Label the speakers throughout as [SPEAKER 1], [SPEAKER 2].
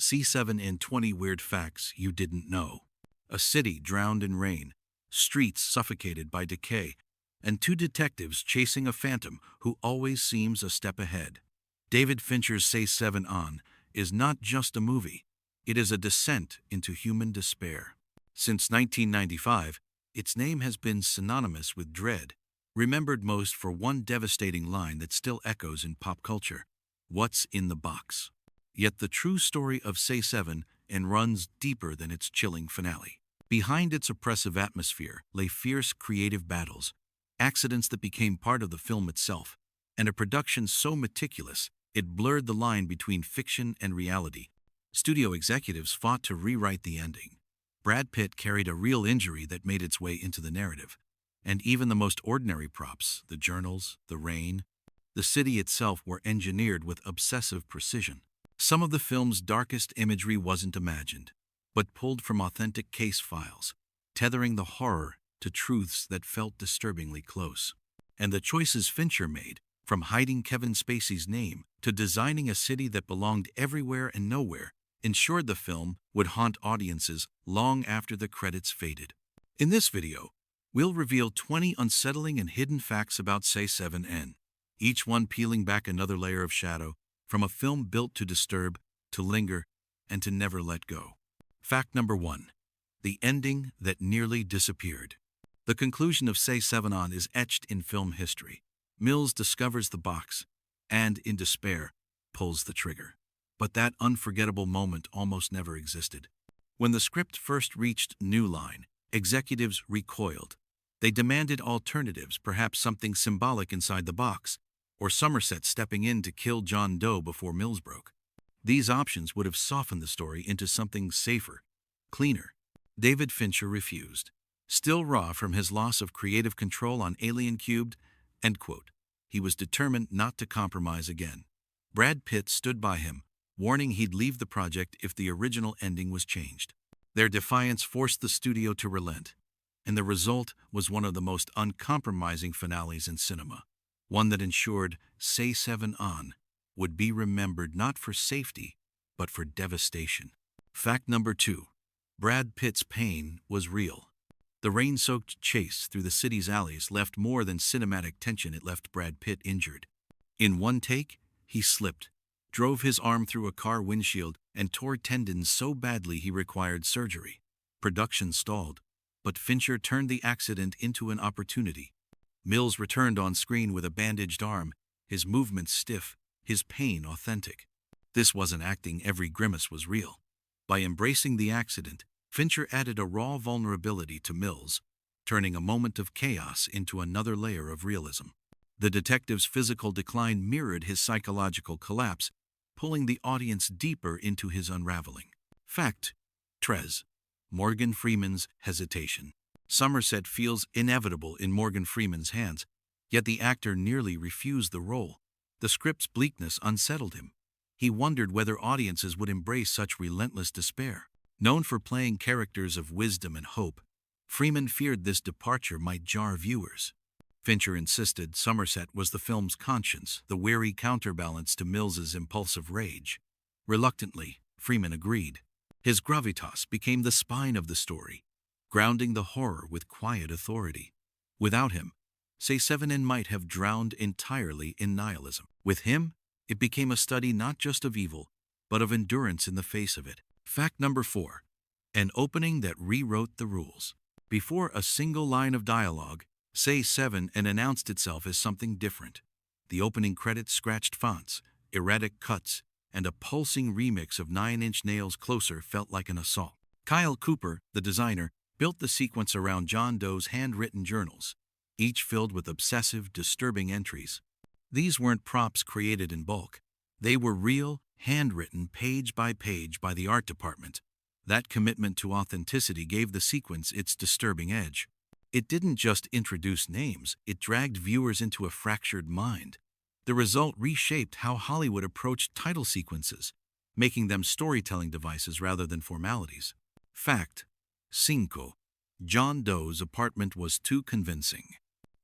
[SPEAKER 1] Se7en 20 Weird Facts You Didn't Know. A city drowned in rain, streets suffocated by decay, and two detectives chasing a phantom who always seems a step ahead. David Fincher's Se7en is not just a movie, it is a descent into human despair. Since 1995, its name has been synonymous with dread, remembered most for one devastating line that still echoes in pop culture: "What's in the box?" Yet the true story of Se7en runs deeper than its chilling finale. Behind its oppressive atmosphere lay fierce creative battles, accidents that became part of the film itself, and a production so meticulous it blurred the line between fiction and reality. Studio executives fought to rewrite the ending. Brad Pitt carried a real injury that made its way into the narrative, and even the most ordinary props, the journals, the rain, the city itself, were engineered with obsessive precision. Some of the film's darkest imagery wasn't imagined, but pulled from authentic case files, tethering the horror to truths that felt disturbingly close. And the choices Fincher made, from hiding Kevin Spacey's name to designing a city that belonged everywhere and nowhere, ensured the film would haunt audiences long after the credits faded. In this video, we'll reveal 20 unsettling and hidden facts about Se7en, each one peeling back another layer of shadow from a film built to disturb, to linger, and to never let go. Fact number 1. The ending that nearly disappeared. The conclusion of Se7en is etched in film history. Mills discovers the box and, in despair, pulls the trigger. But that unforgettable moment almost never existed. When the script first reached New Line, executives recoiled. They demanded alternatives, perhaps something symbolic inside the box, or Somerset stepping in to kill John Doe before Mills broke. These options would have softened the story into something safer, cleaner. David Fincher refused. Still raw from his loss of creative control on Alien Cubed, end quote, he was determined not to compromise again. Brad Pitt stood by him, warning he'd leave the project if the original ending was changed. Their defiance forced the studio to relent, and the result was one of the most uncompromising finales in cinema, one that ensured Se7en would be remembered not for safety, but for devastation. Fact number 2. Brad Pitt's pain was real. The rain-soaked chase through the city's alleys left more than cinematic tension. It left Brad Pitt injured. In one take, he slipped, drove his arm through a car windshield, and tore tendons so badly he required surgery. Production stalled, but Fincher turned the accident into an opportunity. Mills returned on screen with a bandaged arm, his movements stiff, his pain authentic. This wasn't acting, every grimace was real. By embracing the accident, Fincher added a raw vulnerability to Mills, turning a moment of chaos into another layer of realism. The detective's physical decline mirrored his psychological collapse, pulling the audience deeper into his unraveling. Fact 3. Morgan Freeman's hesitation. Somerset feels inevitable in Morgan Freeman's hands, yet the actor nearly refused the role. The script's bleakness unsettled him. He wondered whether audiences would embrace such relentless despair. Known for playing characters of wisdom and hope, Freeman feared this departure might jar viewers. Fincher insisted Somerset was the film's conscience, the weary counterbalance to Mills's impulsive rage. Reluctantly, Freeman agreed. His gravitas became the spine of the story, grounding the horror with quiet authority. Without him, Se7en might have drowned entirely in nihilism. With him, it became a study not just of evil, but of endurance in the face of it. Fact number 4. An opening that rewrote the rules. Before a single line of dialogue, Se7en announced itself as something different. The opening credits scratched fonts, erratic cuts, and a pulsing remix of 9 Inch Nails' Closer felt like an assault. Kyle Cooper, the designer, built the sequence around John Doe's handwritten journals, each filled with obsessive, disturbing entries. These weren't props created in bulk. They were real, handwritten page by page by the art department. That commitment to authenticity gave the sequence its disturbing edge. It didn't just introduce names, it dragged viewers into a fractured mind. The result reshaped how Hollywood approached title sequences, making them storytelling devices rather than formalities. Fact 5. John Doe's apartment was too convincing.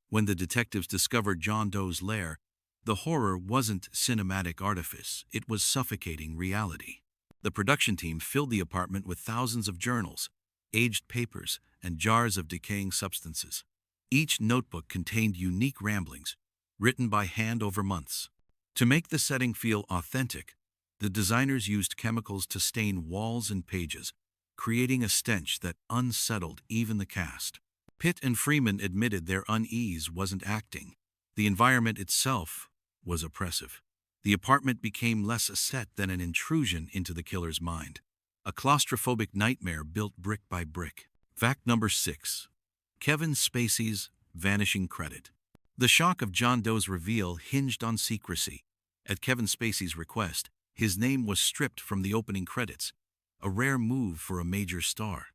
[SPEAKER 1] When the detectives discovered John Doe's lair, the horror wasn't cinematic artifice, it was suffocating reality. The production team filled the apartment with thousands of journals, aged papers, and jars of decaying substances. Each notebook contained unique ramblings, written by hand over months. To make the setting feel authentic, the designers used chemicals to stain walls and pages, creating a stench that unsettled even the cast. Pitt and Freeman admitted their unease wasn't acting. The environment itself was oppressive. The apartment became less a set than an intrusion into the killer's mind, a claustrophobic nightmare built brick by brick. Fact number 6. Kevin Spacey's vanishing credit. The shock of John Doe's reveal hinged on secrecy. At Kevin Spacey's request, his name was stripped from the opening credits, a rare move for a major star.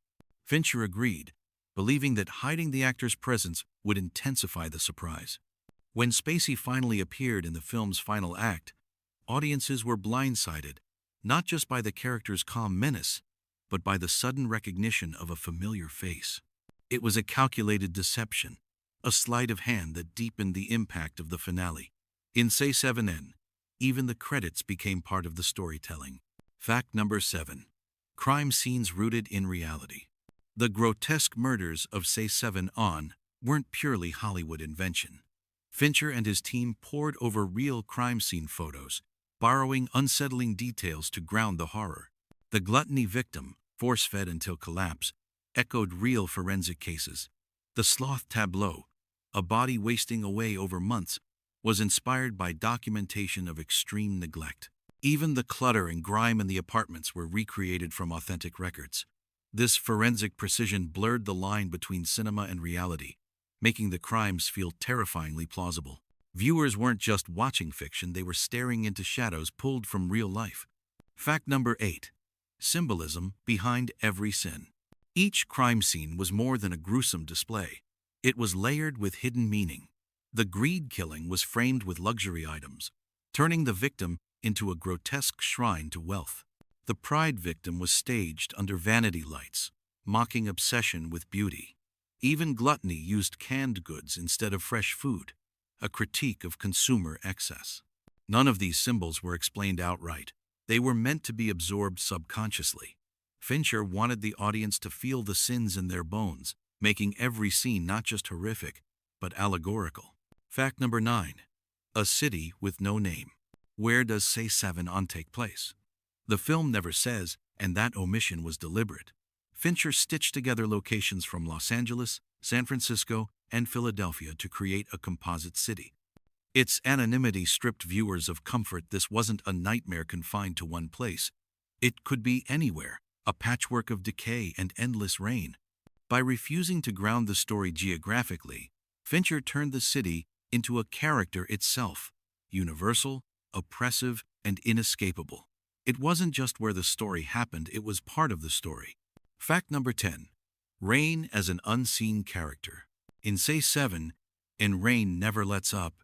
[SPEAKER 1] Fincher agreed, believing that hiding the actor's presence would intensify the surprise. When Spacey finally appeared in the film's final act, audiences were blindsided, not just by the character's calm menace, but by the sudden recognition of a familiar face. It was a calculated deception, a sleight of hand that deepened the impact of the finale. In Se7en, even the credits became part of the storytelling. Fact number 7. Crime scenes rooted in reality. The grotesque murders of Se7en weren't purely Hollywood invention. Fincher and his team pored over real crime scene photos, borrowing unsettling details to ground the horror. The gluttony victim, force-fed until collapse, echoed real forensic cases. The sloth tableau, a body wasting away over months, was inspired by documentation of extreme neglect. Even the clutter and grime in the apartments were recreated from authentic records. This forensic precision blurred the line between cinema and reality, making the crimes feel terrifyingly plausible. Viewers weren't just watching fiction, they were staring into shadows pulled from real life. Fact number 8. Symbolism behind every sin. Each crime scene was more than a gruesome display. It was layered with hidden meaning. The greed killing was framed with luxury items, turning the victim into a grotesque shrine to wealth. The pride victim was staged under vanity lights, mocking obsession with beauty. Even gluttony used canned goods instead of fresh food, a critique of consumer excess. None of these symbols were explained outright. They were meant to be absorbed subconsciously. Fincher wanted the audience to feel the sins in their bones, making every scene not just horrific, but allegorical. Fact number 9. A city with no name. Where does Se7en take place? The film never says, and that omission was deliberate. Fincher stitched together locations from Los Angeles, San Francisco, and Philadelphia to create a composite city. Its anonymity stripped viewers of comfort. This wasn't a nightmare confined to one place. It could be anywhere, a patchwork of decay and endless rain. By refusing to ground the story geographically, Fincher turned the city into a character itself, universal, oppressive, and inescapable. It wasn't just where the story happened, it was part of the story. Fact number 10. Rain as an unseen character. In Se7en, rain never lets up.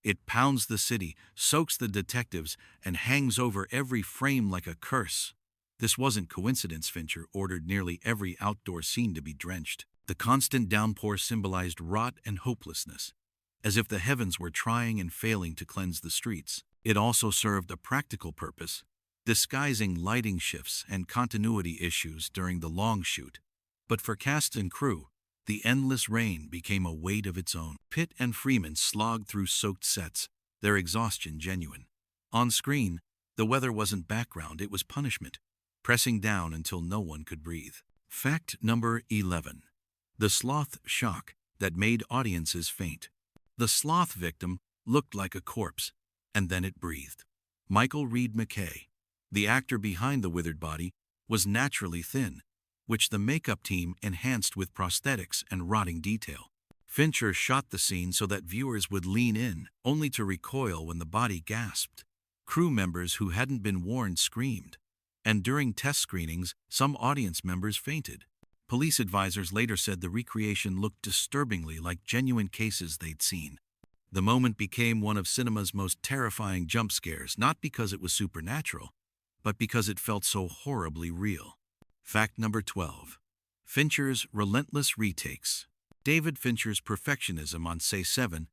[SPEAKER 1] It pounds the city, soaks the detectives, and hangs over every frame like a curse. This wasn't coincidence. Fincher ordered nearly every outdoor scene to be drenched. The constant downpour symbolized rot and hopelessness, as if the heavens were trying and failing to cleanse the streets. It also served a practical purpose, disguising lighting shifts and continuity issues during the long shoot. But for cast and crew, the endless rain became a weight of its own. Pitt and Freeman slogged through soaked sets, their exhaustion genuine. On screen, the weather wasn't background, it was punishment, pressing down until no one could breathe. Fact number 11. The sloth shock that made audiences faint. The sloth victim looked like a corpse, and then it breathed. Michael Reed McKay, the actor behind the withered body, was naturally thin, which the makeup team enhanced with prosthetics and rotting detail. Fincher shot the scene so that viewers would lean in, only to recoil when the body gasped. Crew members who hadn't been warned screamed, and during test screenings, some audience members fainted. Police advisors later said the recreation looked disturbingly like genuine cases they'd seen. The moment became one of cinema's most terrifying jump scares, not because it was supernatural, but because it felt so horribly real. Fact number 12. Fincher's relentless retakes. David Fincher's perfectionism on Se7en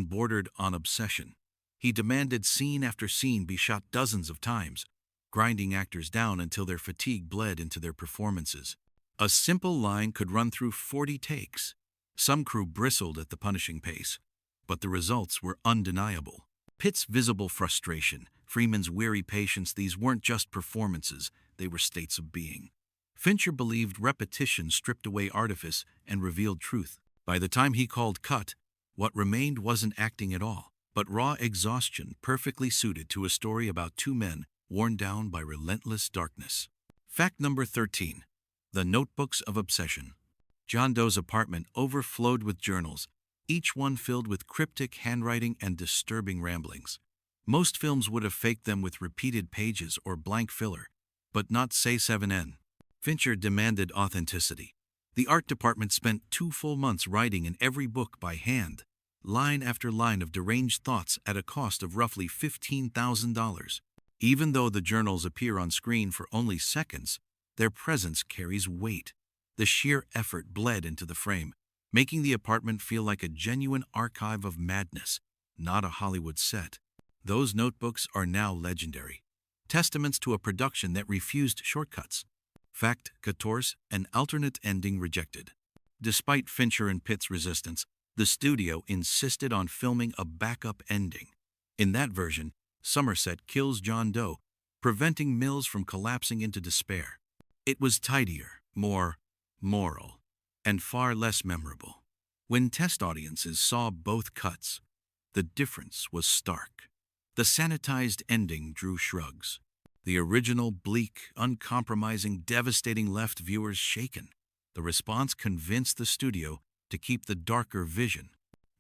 [SPEAKER 1] bordered on obsession. He demanded scene after scene be shot dozens of times, grinding actors down until their fatigue bled into their performances. A simple line could run through 40 takes. Some crew bristled at the punishing pace, but the results were undeniable. Pitt's visible frustration, Freeman's weary patience, these weren't just performances, they were states of being. Fincher believed repetition stripped away artifice and revealed truth. By the time he called cut, what remained wasn't acting at all, but raw exhaustion perfectly suited to a story about two men worn down by relentless darkness. Fact number 13. The Notebooks of Obsession. John Doe's apartment overflowed with journals, each one filled with cryptic handwriting and disturbing ramblings. Most films would have faked them with repeated pages or blank filler, but not Se7en. Fincher demanded authenticity. The art department spent 2 full months writing in every book by hand, line after line of deranged thoughts at a cost of roughly $15,000. Even though the journals appear on screen for only seconds, their presence carries weight. The sheer effort bled into the frame, making the apartment feel like a genuine archive of madness, not a Hollywood set. Those notebooks are now legendary, testaments to a production that refused shortcuts. Fact 14. An alternate ending rejected. Despite Fincher and Pitt's resistance, the studio insisted on filming a backup ending. In that version, Somerset kills John Doe, preventing Mills from collapsing into despair. It was tidier, more moral, and far less memorable. When test audiences saw both cuts, the difference was stark. The sanitized ending drew shrugs. The original bleak, uncompromising, devastating left viewers shaken. The response convinced the studio to keep the darker vision.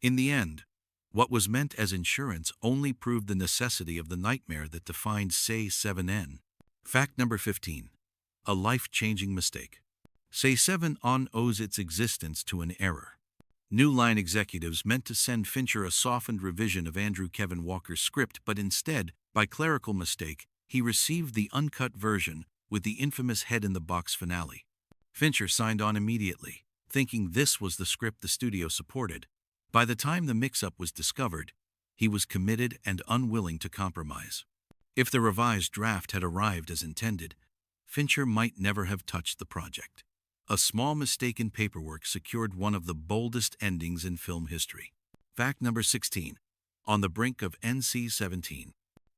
[SPEAKER 1] In the end, what was meant as insurance only proved the necessity of the nightmare that defined Se7en. Fact number 15. A life-changing mistake. Se7en owes its existence to an error. New Line executives meant to send Fincher a softened revision of Andrew Kevin Walker's script, but instead, by clerical mistake, he received the uncut version with the infamous head-in-the-box finale. Fincher signed on immediately, thinking this was the script the studio supported. By the time the mix-up was discovered, he was committed and unwilling to compromise. If the revised draft had arrived as intended, Fincher might never have touched the project. A small mistake in paperwork secured one of the boldest endings in film history. Fact number 16. On the brink of NC-17.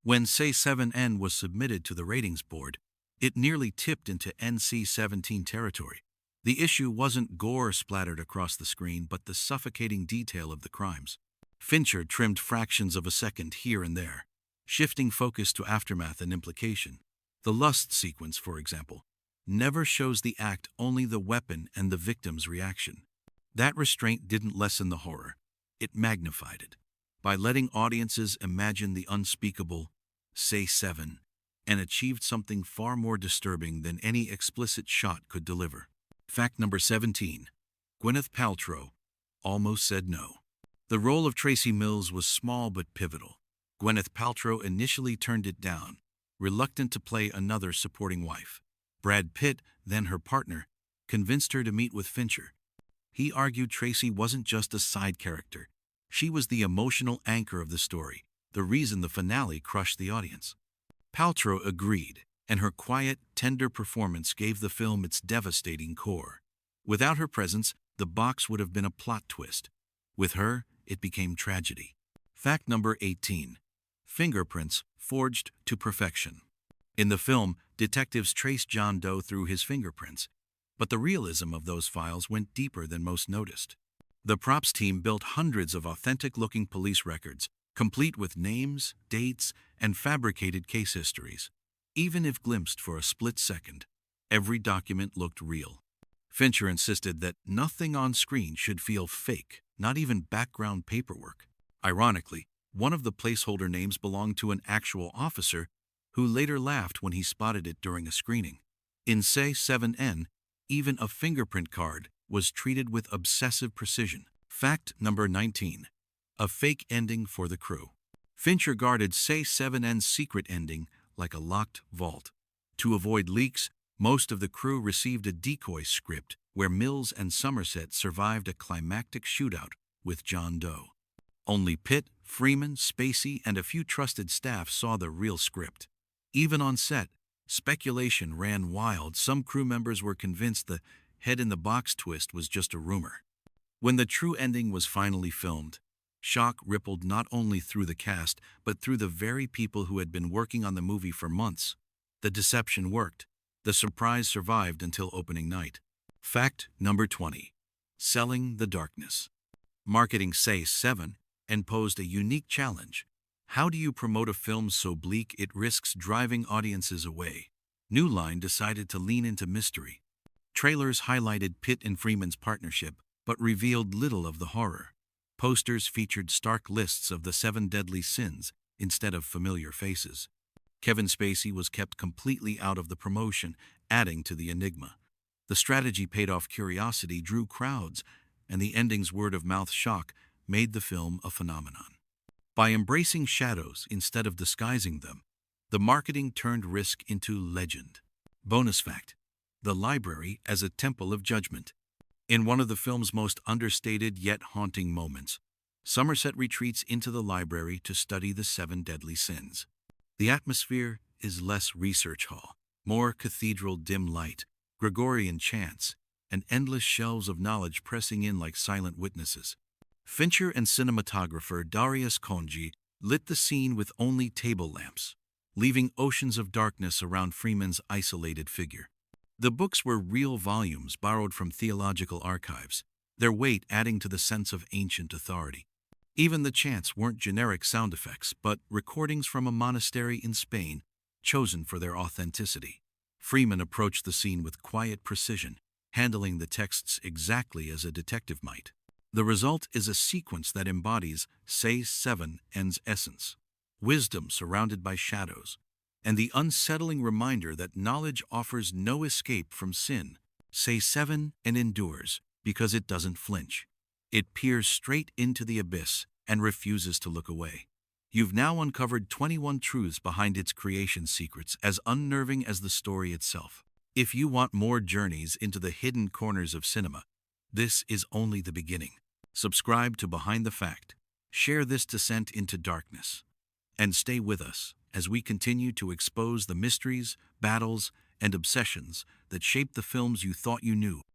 [SPEAKER 1] When Se7en was submitted to the ratings board, it nearly tipped into NC-17 territory. The issue wasn't gore splattered across the screen, but the suffocating detail of the crimes. Fincher trimmed fractions of a second here and there, shifting focus to aftermath and implication. The lust sequence, for example, never shows the act, only the weapon and the victim's reaction. That restraint didn't lessen the horror, it magnified it. By letting audiences imagine the unspeakable, Se7en, and achieved something far more disturbing than any explicit shot could deliver. Fact number 17. Gwyneth Paltrow almost said no. The role of Tracy Mills was small but pivotal. Gwyneth Paltrow initially turned it down, reluctant to play another supporting wife. Brad Pitt, then her partner, convinced her to meet with Fincher. He argued Tracy wasn't just a side character. She was the emotional anchor of the story, the reason the finale crushed the audience. Paltrow agreed, and her quiet, tender performance gave the film its devastating core. Without her presence, the box would have been a plot twist. With her, it became tragedy. Fact number 18. Fingerprints forged to perfection. In the film, detectives traced John Doe through his fingerprints, but the realism of those files went deeper than most noticed. The props team built hundreds of authentic-looking police records, complete with names, dates, and fabricated case histories. Even if glimpsed for a split second, every document looked real. Fincher insisted that nothing on screen should feel fake, not even background paperwork. Ironically, one of the placeholder names belonged to an actual officer who later laughed when he spotted it during a screening. In Se7en, even a fingerprint card was treated with obsessive precision. Fact number 19. A fake ending for the crew. Fincher guarded Se7en's secret ending like a locked vault. To avoid leaks, most of the crew received a decoy script where Mills and Somerset survived a climactic shootout with John Doe. Only Pitt, Freeman, Spacey, and a few trusted staff saw the real script. Even on set, Speculation ran wild. Some crew members were convinced the head-in-the-box twist was just a rumor. When the true ending was finally filmed, shock rippled not only through the cast, but through the very people who had been working on the movie for months. The deception worked. The surprise survived until opening night. Fact number 20. Selling the darkness. Marketing Se7en posed a unique challenge. How do you promote a film so bleak it risks driving audiences away? New Line decided to lean into mystery. Trailers highlighted Pitt and Freeman's partnership, but revealed little of the horror. Posters featured stark lists of the 7 deadly sins instead of familiar faces. Kevin Spacey was kept completely out of the promotion, adding to the enigma. The strategy paid off. Curiosity drew crowds, and the ending's word-of-mouth shock made the film a phenomenon. By embracing shadows instead of disguising them, the marketing turned risk into legend. Bonus fact: the library as a temple of judgment. In one of the film's most understated yet haunting moments, Somerset retreats into the library to study the 7 deadly sins. The atmosphere is less research hall, more cathedral. Dim light, Gregorian chants, and endless shelves of knowledge pressing in like silent witnesses. Fincher and cinematographer Darius Khondji lit the scene with only table lamps, leaving oceans of darkness around Freeman's isolated figure. The books were real volumes borrowed from theological archives, their weight adding to the sense of ancient authority. Even the chants weren't generic sound effects, but recordings from a monastery in Spain, chosen for their authenticity. Freeman approached the scene with quiet precision, handling the texts exactly as a detective might. The result is a sequence that embodies Se7en's essence: wisdom surrounded by shadows, and the unsettling reminder that knowledge offers no escape from sin. Se7en endures because it doesn't flinch. It peers straight into the abyss and refuses to look away. You've now uncovered 21 truths behind its creation secrets, as unnerving as the story itself. If you want more journeys into the hidden corners of cinema, this is only the beginning. Subscribe to Behind the Fact, share this descent into darkness, and stay with us as we continue to expose the mysteries, battles, and obsessions that shape the films you thought you knew.